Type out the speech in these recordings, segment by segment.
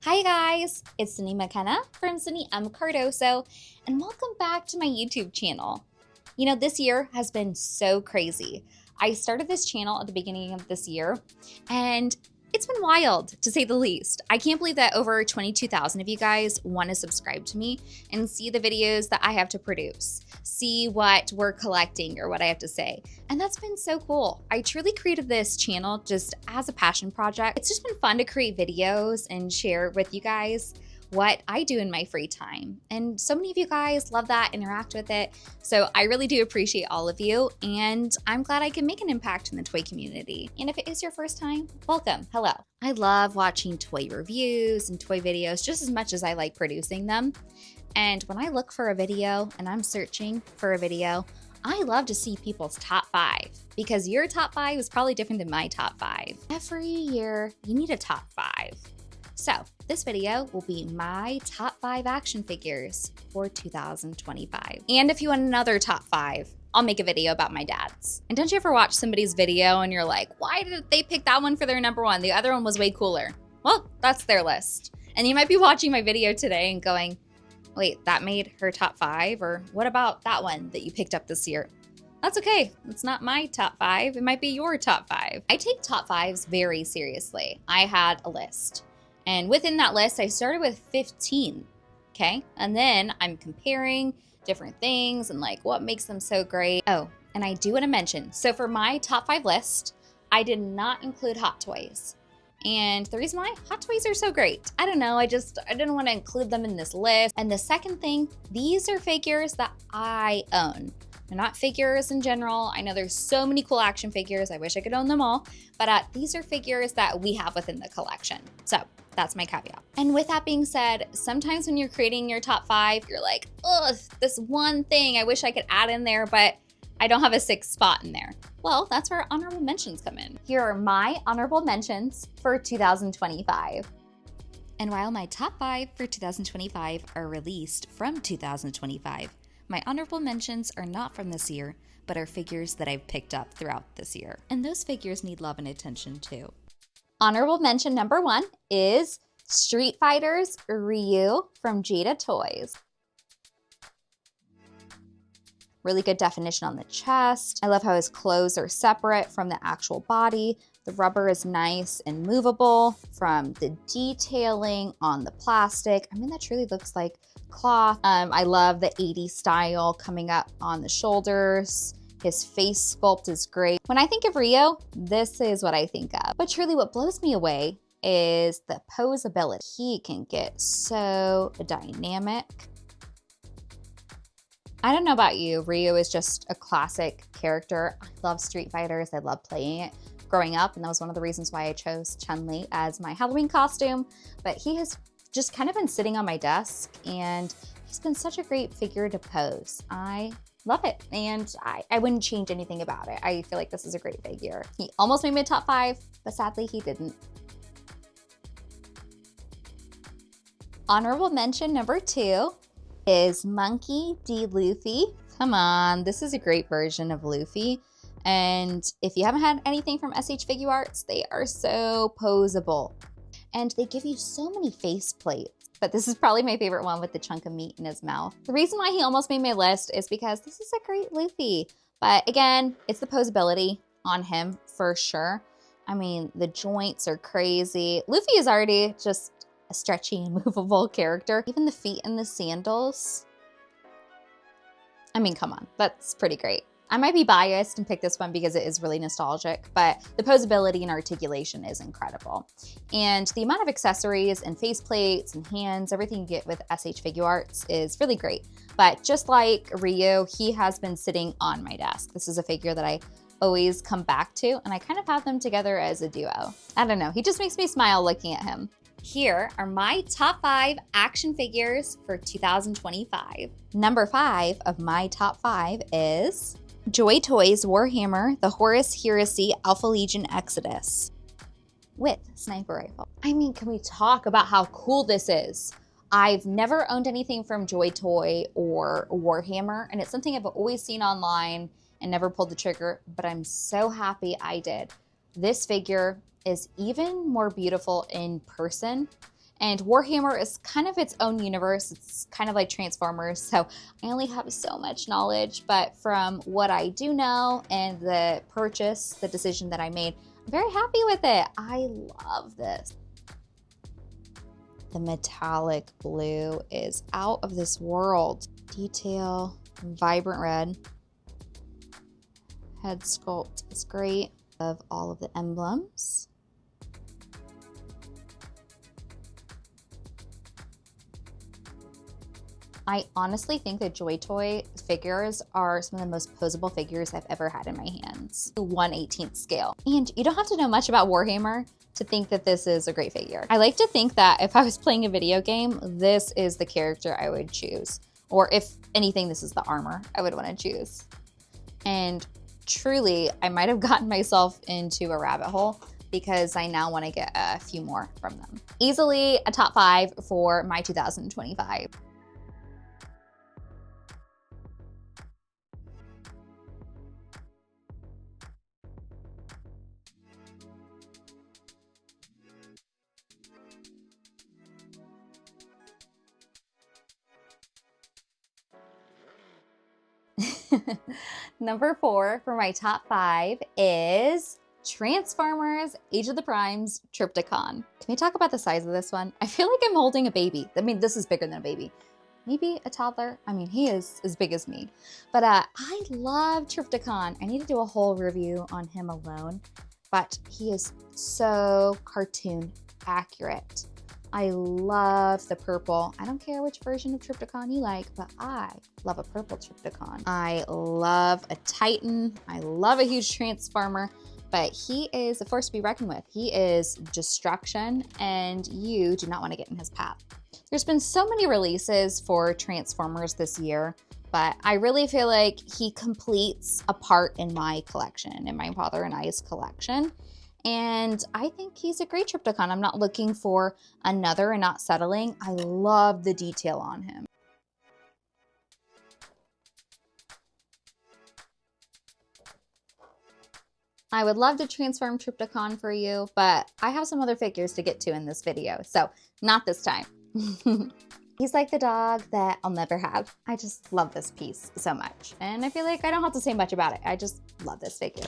Hi guys, it's Cindy McKenna from Cindy M. Cardoso, and welcome back to my YouTube channel. You know, this year has been so crazy. I started this channel at the beginning of this year, and it's been wild, to say the least. I can't believe that over 22,000 of you guys want to subscribe to me and see the videos that I have to produce, see what we're collecting or what I have to say. And that's been so cool. I truly created this channel just as a passion project. It's just been fun to create videos and share with you guys what I do in my free time. And so many of you guys love that, interact with it. So I really do appreciate all of you, and I'm glad I can make an impact in the toy community. And if it is your first time, welcome, hello. I love watching toy reviews and toy videos just as much as I like producing them. And when I look for a video and I'm searching for a video, I love to see people's top 5 because your top 5 is probably different than my top 5. Every year, you need a top 5. So this video will be my top 5 action figures for 2025. And if you want another top 5, I'll make a video about my dad's. And don't you ever watch somebody's video and you're like, why did they pick that one for their number 1? The other one was way cooler. Well, that's their list. And you might be watching my video today and going, wait, that made her top 5? Or what about that one that you picked up this year? That's okay. It's not my top 5. It might be your top 5. I take top 5s very seriously. I had a list. And within that list, I started with 15, okay? And then I'm comparing different things and like what makes them so great. Oh, and I do want to mention, so for my top 5 list, I did not include Hot Toys. And the reason why, Hot Toys are so great. I don't know, I didn't want to include them in this list. And the second thing, these are figures that I own. They're not figures in general. I know there's so many cool action figures. I wish I could own them all, but these are figures that we have within the collection. So that's my caveat. And with that being said, sometimes when you're creating your top 5, you're like, ugh, this one thing I wish I could add in there, but I don't have a 6th spot in there. Well, that's where honorable mentions come in. Here are my honorable mentions for 2025. And while my top 5 for 2025 are released from 2025, my honorable mentions are not from this year, but are figures that I've picked up throughout this year. And those figures need love and attention too. Honorable mention number 1 is Street Fighter's Ryu from JoyToy. Really good definition on the chest. I love how his clothes are separate from the actual body. The rubber is nice and movable from the detailing on the plastic. I mean, that truly looks like cloth. I love the 80s style coming up on the shoulders. His face sculpt is great. When I think of Ryu, this is what I think of. But truly what blows me away is the posability. He can get so dynamic. I don't know about you, Ryu is just a classic character. I love Street Fighters. I love playing it growing up, and that was one of the reasons why I chose Chun-Li as my Halloween costume. But he has just kind of been sitting on my desk, and he's been such a great figure to pose. I love it, and I wouldn't change anything about it. I feel like this is a great figure. He almost made my top 5, but sadly he didn't. Honorable mention number 2 is Monkey D. Luffy. Come on, this is a great version of Luffy. And if you haven't had anything from SH Figuarts, they are so posable. And they give you so many face plates. But this is probably my favorite one with the chunk of meat in his mouth. The reason why he almost made my list is because this is a great Luffy. But again, it's the posability on him for sure. I mean, the joints are crazy. Luffy is already just a stretchy and movable character. Even the feet in the sandals. I mean, come on, that's pretty great. I might be biased and pick this one because it is really nostalgic, but the posability and articulation is incredible. And the amount of accessories and face plates and hands, everything you get with SH Figuarts is really great. But just like Ryu, he has been sitting on my desk. This is a figure that I always come back to, and I kind of have them together as a duo. I don't know, he just makes me smile looking at him. Here are my top 5 action figures for 2025. Number 5 of my top 5 is JoyToy's Warhammer, the Horus Heresy Alpha Legion Exodus with sniper rifle. I mean, can we talk about how cool this is? I've never owned anything from JoyToy or Warhammer, and it's something I've always seen online and never pulled the trigger, but I'm so happy I did. This figure is even more beautiful in person, And Warhammer is kind of its own universe. It's kind of like Transformers, so I only have so much knowledge, but from what I do know and the purchase, the decision that I made, I'm very happy with it. I love this. The metallic blue is out of this world. Detail, vibrant red. Head sculpt is great. Of all of the emblems. I honestly think that JoyToy figures are some of the most posable figures I've ever had in my hands. 1/18th scale. And you don't have to know much about Warhammer to think that this is a great figure. I like to think that if I was playing a video game, this is the character I would choose. Or if anything, this is the armor I would want to choose. And truly, I might have gotten myself into a rabbit hole because I now want to get a few more from them. Easily a top 5 for my 2025. Number 4 for my top 5 is Transformers Age of the Primes Trypticon. Can we talk about the size of this one? I feel like I'm holding a baby. I mean, this is bigger than a baby. Maybe a toddler. I mean, he is as big as me. But I love Trypticon. I need to do a whole review on him alone, but he is so cartoon accurate. I love the purple. I don't care which version of Trypticon you like, but I love a purple Trypticon. I love a Titan. I love a huge Transformer, but he is a force to be reckoned with. He is destruction, and you do not want to get in his path. There's been so many releases for Transformers this year, but I really feel like he completes a part in my collection, in my father and I's collection. And I think he's a great Trypticon. I'm not looking for another and not settling. I love the detail on him. I would love to transform Trypticon for you, but I have some other figures to get to in this video, so not this time. He's like the dog that I'll never have. I just love this piece so much. And I feel like I don't have to say much about it. I just love this figure.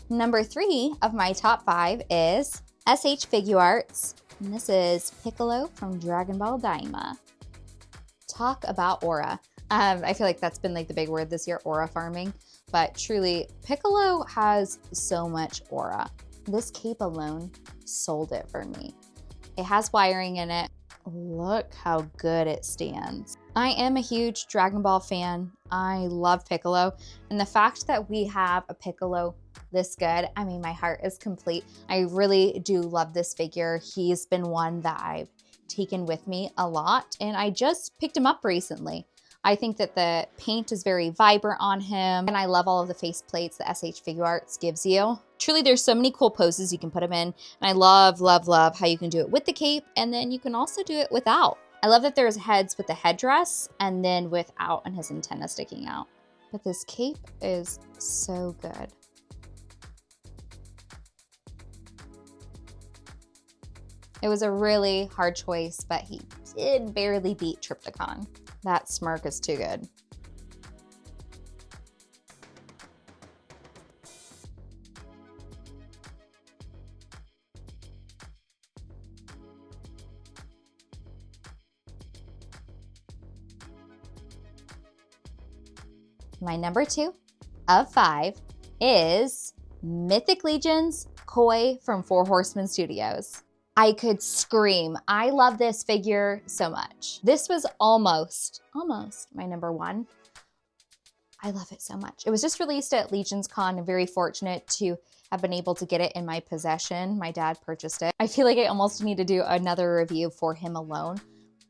Number 3 of my top 5 is SH Figuarts, and this is Piccolo from Dragon Ball DAIMA. Talk about aura. I feel like that's been like the big word this year, aura farming, but truly Piccolo has so much aura. This cape alone sold it for me. It has wiring in it. Look how good it stands. I am a huge Dragon Ball fan. I love Piccolo, and the fact that we have a Piccolo this good, I mean, my heart is complete. I really do love this figure. He's been one that I've taken with me a lot, and I just picked him up recently. I think that the paint is very vibrant on him, and I love all of the face plates that SH Figuarts gives you. Truly, there's so many cool poses you can put him in, and I love, love, love how you can do it with the cape, and then you can also do it without. I love that there's heads with the headdress, and then without, and his antenna sticking out. But this cape is so good. It was a really hard choice, but he did barely beat Trypticon. That smirk is too good. My number 2 of 5 is Mythic Legion's Koi from Four Horsemen Studios. I could scream. I love this figure so much. This was almost my number 1. I love it so much. It was just released at Legion's Con. I'm very fortunate to have been able to get it in my possession. My dad purchased it. I feel like I almost need to do another review for him alone,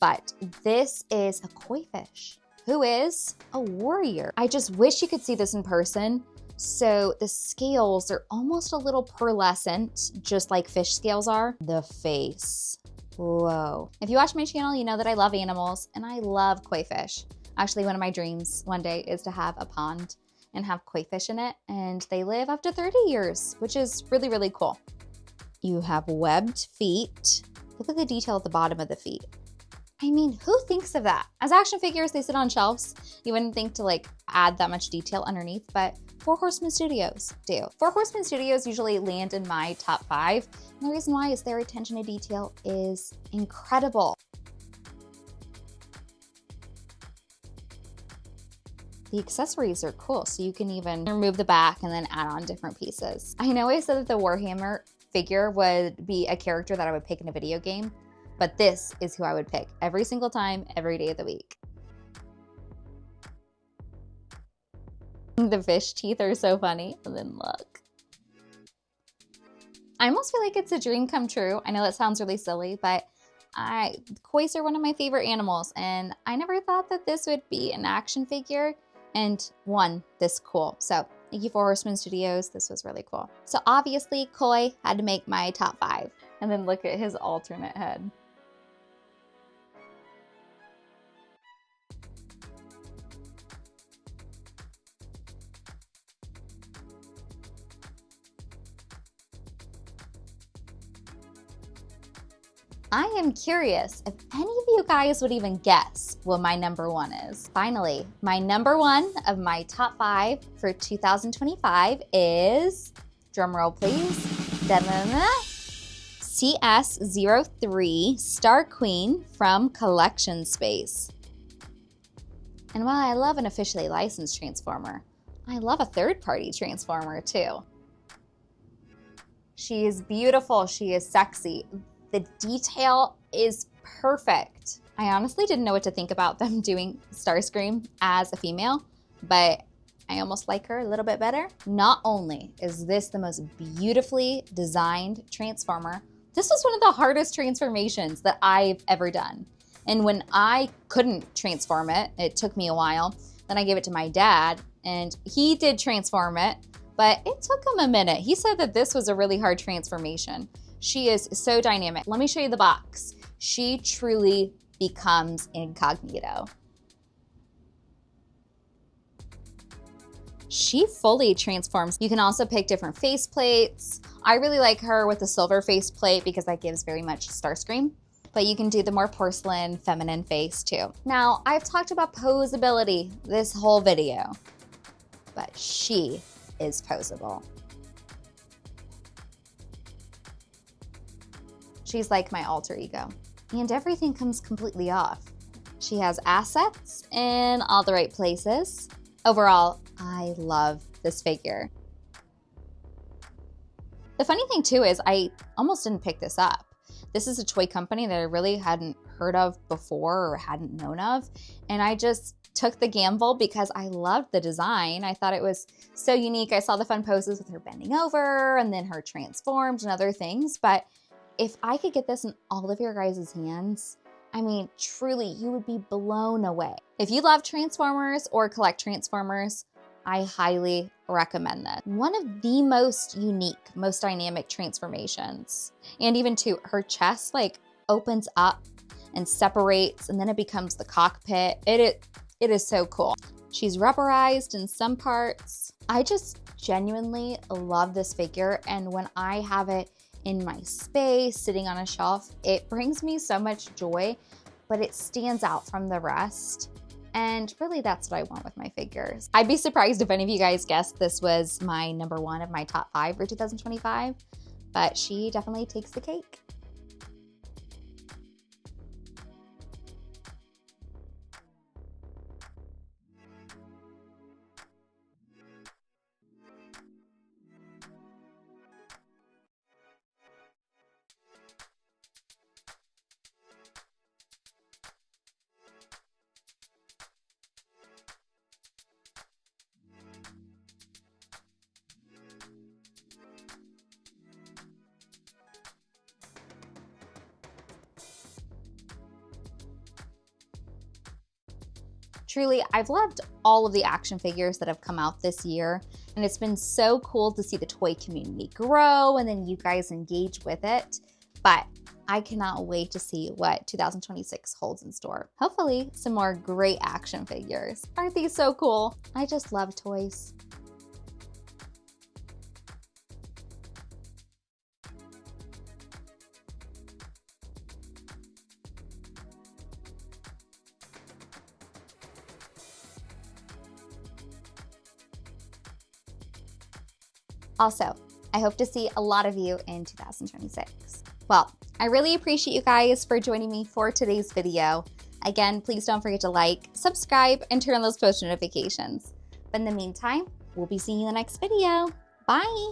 but this is a koi fish. who is a warrior. I just wish you could see this in person. So the scales are almost a little pearlescent, just like fish scales are. The face, whoa. If you watch my channel, you know that I love animals and I love koi fish. Actually, one of my dreams one day is to have a pond and have koi fish in it, and they live up to 30 years, which is really, really cool. You have webbed feet. Look at the detail at the bottom of the feet. I mean, who thinks of that? As action figures, they sit on shelves. You wouldn't think to like add that much detail underneath, but Four Horsemen Studios do. Four Horsemen Studios usually land in my top 5. And the reason why is their attention to detail is incredible. The accessories are cool, so you can even remove the back and then add on different pieces. I know I said that the Warhammer figure would be a character that I would pick in a video game, but this is who I would pick every single time, every day of the week. The fish teeth are so funny. And then look. I almost feel like it's a dream come true. I know that sounds really silly, but kois are one of my favorite animals, and I never thought that this would be an action figure and one this cool. So thank you, Four Horsemen Studios. This was really cool. So obviously koi had to make my top 5. And then look at his alternate head. I am curious if any of you guys would even guess what my number 1 is. Finally, my number 1 of my top 5 for 2025 is, drumroll please, CS03 Starqueen from Collection Space. And while I love an officially licensed Transformer, I love a third-party Transformer too. She is beautiful, she is sexy. The detail is perfect. I honestly didn't know what to think about them doing Starscream as a female, but I almost like her a little bit better. Not only is this the most beautifully designed Transformer, this was one of the hardest transformations that I've ever done. And when I couldn't transform it, it took me a while, then I gave it to my dad and he did transform it, but it took him a minute. He said that this was a really hard transformation. She is so dynamic. Let me show you the box. She truly becomes incognito. She fully transforms. You can also pick different face plates. I really like her with the silver face plate because that gives very much Starscream, but you can do the more porcelain, feminine face too. Now, I've talked about posability this whole video, but she is posable. She's like my alter ego, and everything comes completely off. She has assets in all the right places. Overall, I love this figure. The funny thing too is I almost didn't pick this up. This is a toy company that I really hadn't heard of before or hadn't known of, and I just took the gamble because I loved the design. I thought it was so unique. I saw the fun poses with her bending over and then her transformed and other things, but if I could get this in all of your guys' hands, I mean, truly, you would be blown away. If you love Transformers or collect Transformers, I highly recommend this. One of the most unique, most dynamic transformations. And even too, her chest like opens up and separates, and then it becomes the cockpit. It is so cool. She's rubberized in some parts. I just genuinely love this figure, and when I have it in my space, sitting on a shelf, it brings me so much joy, but it stands out from the rest. And really, that's what I want with my figures. I'd be surprised if any of you guys guessed this was my number 1 of my top 5 for 2025, but she definitely takes the cake. Truly, I've loved all of the action figures that have come out this year, and it's been so cool to see the toy community grow and then you guys engage with it. But I cannot wait to see what 2026 holds in store. Hopefully, some more great action figures. Aren't these so cool? I just love toys. Also, I hope to see a lot of you in 2026. Well, I really appreciate you guys for joining me for today's video. Again, please don't forget to like, subscribe, and turn on those post notifications. But in the meantime, we'll be seeing you in the next video. Bye!